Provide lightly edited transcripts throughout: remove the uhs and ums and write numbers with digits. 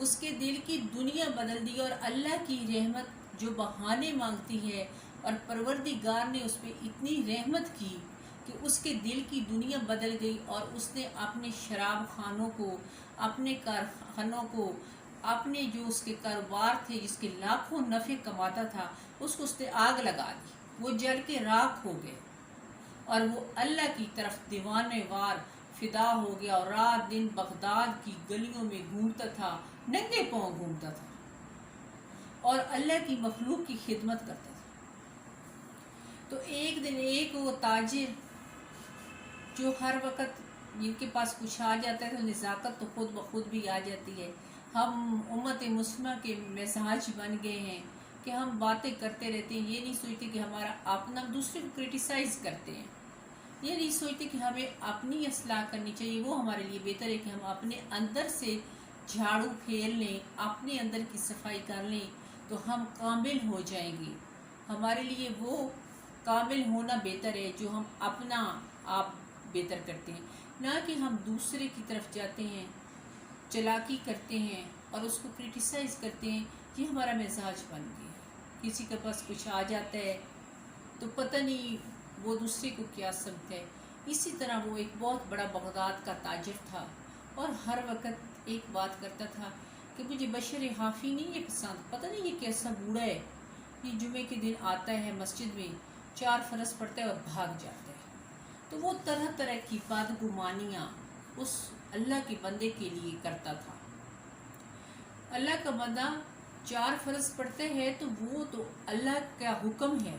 اس کے دل کی دنیا بدل دی، اور اللہ کی رحمت جو بہانے مانگتی ہے، اور پروردگار نے اس پہ اتنی رحمت کی کہ اس کے دل کی دنیا بدل گئی، اور اس نے اپنے شراب خانوں کو، اپنے کارخانوں کو، اپنے جو اس کے کاروبار تھے جس کے لاکھوں نفع کماتا تھا، اس کو اس نے آگ لگا دی، وہ جل کے راکھ ہو گئے، اور وہ اللہ کی طرف دیوانے وار فدا ہو گیا، اور رات دن بغداد کی گلیوں میں گھومتا تھا، ننگے پاؤں گھومتا تھا، اور اللہ کی مخلوق کی خدمت کرتا تھا۔ تو ایک دن ایک وہ تاجر جو ہر وقت جن کے پاس کچھ آ جاتا ہے تو نزاکت تو خود بخود بھی آ جاتی ہے، ہم امت مسلمہ کے مزاج بن گئے ہیں کہ ہم باتیں کرتے رہتے ہیں، یہ نہیں سوچتے کہ ہمارا اپنا، دوسرے کو کرٹیسائز کرتے ہیں، یہ نہیں سوچتے کہ ہمیں اپنی اصلاح کرنی چاہیے، وہ ہمارے لیے بہتر ہے کہ ہم اپنے اندر سے جھاڑو پھیر لیں، اپنے اندر کی صفائی کر لیں تو ہم کامل ہو جائیں گے۔ ہمارے لیے وہ کامل ہونا بہتر ہے جو ہم اپنا آپ بہتر کرتے ہیں، نہ کہ ہم دوسرے کی طرف جاتے ہیں، چلاکی کرتے ہیں اور اس کو کرٹیسائز کرتے ہیں۔ یہ ہمارا مزاج بن گیا، کسی کے پاس کچھ آ جاتا ہے تو پتہ نہیں وہ دوسرے کو کیا سمجھتا ہے۔ اسی طرح وہ ایک بہت بڑا بغداد کا تاجر تھا، اور ہر وقت ایک بات کرتا تھا کہ مجھے بشر حافی نہیں یہ پسند، پتہ نہیں یہ کیسا بوڑھا ہے، یہ جمعے کے دن آتا ہے مسجد میں 4 فرض پڑھتا ہے اور بھاگ جاتا ہے۔ تو وہ طرح طرح کی بدگمانیاں اس اللہ کے بندے کے لیے کرتا تھا۔ اللہ کا بندہ 4 فرض پڑھتے ہیں تو وہ تو اللہ کا حکم ہے،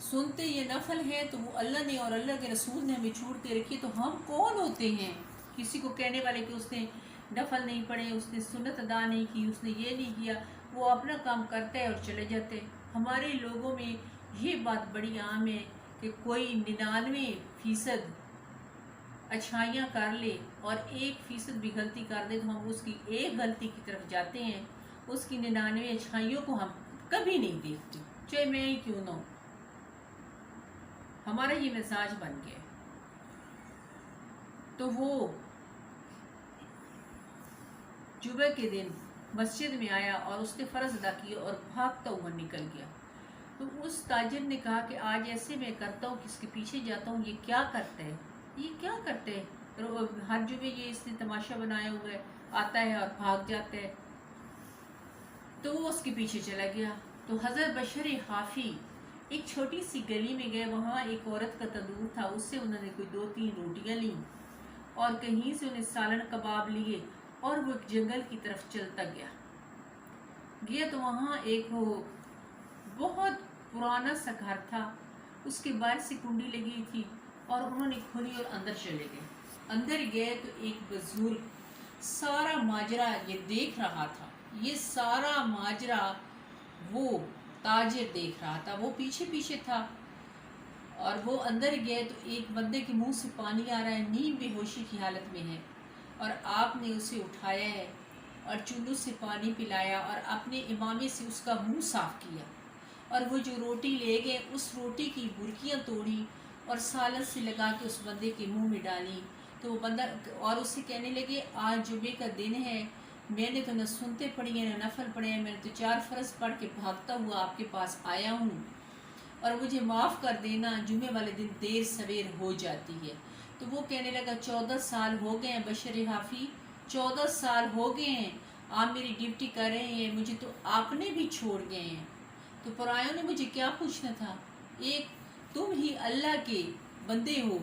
سنتے یہ نفل ہے تو وہ اللہ نے اور اللہ کے رسول نے ہمیں چھوڑ کے رکھی، تو ہم کون ہوتے ہیں کسی کو کہنے والے کہ اس نے نفل نہیں پڑھے، اس نے سنت ادا نہیں کی، اس نے یہ نہیں کیا، وہ اپنا کام کرتا ہے اور چلے جاتے ہیں۔ ہمارے لوگوں میں یہ بات بڑی عام ہے کہ کوئی 99% اچھائیاں کر لے اور 1% بھی غلطی کر دے تو ہم اس کی ایک غلطی کی طرف جاتے ہیں، اس کی 99 اچھائیوں کو ہم کبھی نہیں دیکھتے، چاہے میں ہی کیوں نہ ہوں۔ ہمارا یہ مزاج بن گیا۔ تو وہ جمعہ کے دن مسجد میں آیا اور اس نے فرض ادا کیا اور بھاگتا ہوا نکل گیا۔ تو اس تاجر نے کہا کہ آج ایسے میں کرتا ہوں کہ اس کے پیچھے جاتا ہوں، یہ کیا کرتا ہے، یہ کیا کرتے ہیں، ہر جمعے یہ اس نے تماشا بنایا ہوا ہے، آتا ہے اور بھاگ جاتا ہے۔ تو وہ اس کے پیچھے چلا گیا۔ تو حضرت بشر حافی ایک چھوٹی سی گلی میں گئے، وہاں ایک عورت کا تندور تھا، اس سے انہوں نے کوئی 2-3 روٹیاں لیں اور کہیں سے انہیں سالن کباب لیے، اور وہ ایک جنگل کی طرف چلتا گیا تو وہاں ایک وہ بہت پرانا سا گھر تھا، اس کے باہر سے کنڈی لگی تھی، اور انہوں نے کھولی اور اندر چلے گئے۔ اندر گئے تو ایک بزرگ سارا ماجرا یہ دیکھ رہا تھا، یہ سارا ماجرا وہ تاجر دیکھ رہا تھا، وہ پیچھے پیچھے تھا، اور وہ اندر گئے تو ایک بندے کے منہ سے پانی آ رہا ہے، نیم بے ہوشی کی حالت میں ہے، اور آپ نے اسے اٹھایا ہے اور چلو سے پانی پلایا اور اپنے امامے سے اس کا منہ صاف کیا، اور وہ جو روٹی لے گئے اس روٹی کی برکیاں توڑی اور سالن سے لگا کے اس بندے کے منہ میں ڈالی۔ تو وہ بندہ اور اسے کہنے لگے آج جمعے کا دن ہے، میں نے تو نہ سنتے پڑھی ہیں نہ نفل پڑھے ہیں، میں نے تو 4 فرض پڑھ کے بھاگتا ہوا آپ کے پاس آیا ہوں، اور مجھے معاف کر دینا، جمعے والے دن دیر سویر ہو جاتی ہے۔ تو وہ کہنے لگا 14 سال ہو گئے ہیں بشر حافی، 14 سال ہو گئے ہیں آپ میری ڈیوٹی کر رہے ہیں، مجھے تو آپ نے بھی چھوڑ گئے ہیں، تو پرایوں نے مجھے کیا پوچھنا تھا، ایک تم ہی اللہ کے بندے ہو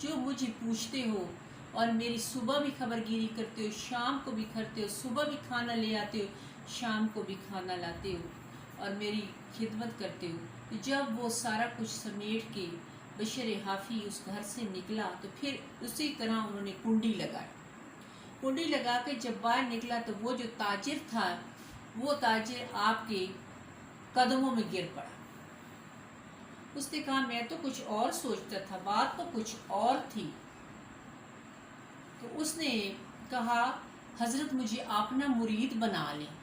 جو مجھے پوچھتے ہو، اور میری صبح بھی خبر گیری کرتے ہو، شام کو بھی کرتے ہو، صبح بھی کھانا لے آتے ہو، شام کو بھی کھانا لاتے ہو، اور میری خدمت کرتے ہو۔ جب وہ سارا کچھ سمیٹ کے بشر حافی اس گھر سے نکلا تو پھر اسی طرح انہوں نے کنڈی لگائی، کنڈی لگا کے جب باہر نکلا تو وہ جو تاجر تھا وہ تاجر آپ کے قدموں میں گر پڑا۔ اس نے کہا میں تو کچھ اور سوچتا تھا، بات تو کچھ اور تھی۔ تو اس نے کہا حضرت مجھے اپنا مرید بنا لیں۔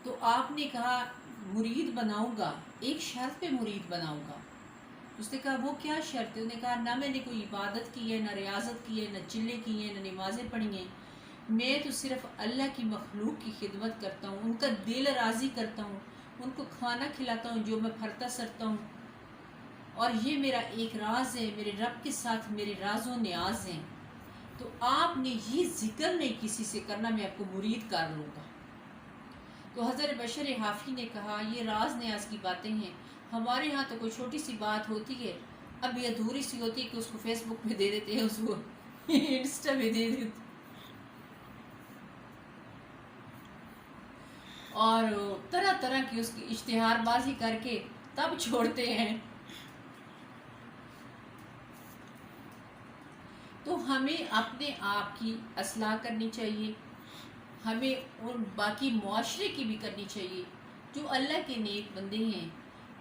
تو آپ نے کہا مرید بناؤں گا، ایک شرط پہ مرید بناؤں گا۔ اس نے کہا وہ کیا شرط ہے؟ انہوں نے کہا نہ میں نے کوئی عبادت کی ہے، نہ ریاضت کی ہے، نہ چلے کی ہیں، نہ نمازیں پڑھی ہیں، میں تو صرف اللہ کی مخلوق کی خدمت کرتا ہوں، ان کا دل راضی کرتا ہوں، ان کو کھانا کھلاتا ہوں جو میں پھرتا سرتا ہوں، اور یہ میرا ایک راز ہے، میرے رب کے ساتھ میرے راز و نیاز ہیں۔ تو آپ نے یہ ذکر نہیں کسی سے کرنا، میں آپ کو مرید کر لوں گا۔ تو حضرت بشر حافی نے کہا یہ راز نیاز کی باتیں ہیں، ہمارے ہاں تو کوئی چھوٹی سی بات ہوتی ہے، اب یہ ادھوری سی ہوتی ہے کہ اس کو فیس بک پہ دے دیتے ہیں، اس کو انسٹا پہ دے دیتے اور طرح طرح کی اس کی اشتہار بازی کر کے تب چھوڑتے ہیں۔ تو ہمیں اپنے آپ کی اصلاح کرنی چاہیے، ہمیں ان باقی معاشرے کی بھی کرنی چاہیے۔ جو اللہ کے نیک بندے ہیں،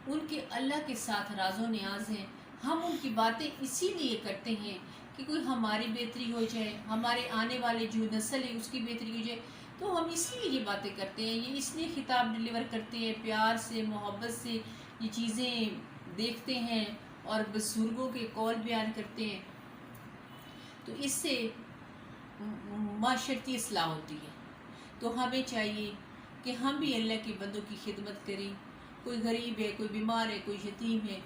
ان کے اللہ کے ساتھ راز و نیاز ہیں، ہم ان کی باتیں اسی لیے کرتے ہیں کہ کوئی ہماری بہتری ہو جائے، ہمارے آنے والے جو نسل ہے اس کی بہتری ہو جائے، تو ہم اس لیے یہ باتیں کرتے ہیں، یہ اس لیے خطاب ڈیلیور کرتے ہیں، پیار سے محبت سے یہ چیزیں دیکھتے ہیں اور بزرگوں کے قول بیان کرتے ہیں، تو اس سے معاشرتی اصلاح ہوتی ہے۔ تو ہمیں چاہیے کہ ہم بھی اللہ کے بندوں کی خدمت کریں، کوئی غریب ہے، کوئی بیمار ہے، کوئی یتیم ہے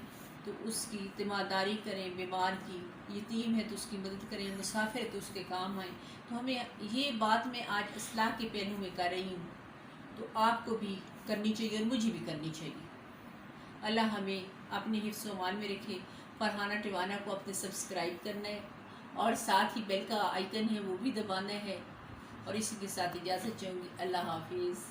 تو اس کی تیمارداری کریں، بیمار کی، یتیم ہے تو اس کی مدد کریں، مسافر ہے تو اس کے کام آئیں۔ تو ہمیں یہ بات میں آج اصلاح کے پہلو میں کر رہی ہوں، تو آپ کو بھی کرنی چاہیے اور مجھے بھی کرنی چاہیے۔ اللہ ہمیں اپنے حفظ و امان میں رکھے۔ فرحانہ ٹیوانا کو اپنے سبسکرائب کرنا ہے اور ساتھ ہی بیل کا آئیکن ہے وہ بھی دبانا ہے، اور اسی کے ساتھ اجازت چاہوں گی۔ اللہ حافظ۔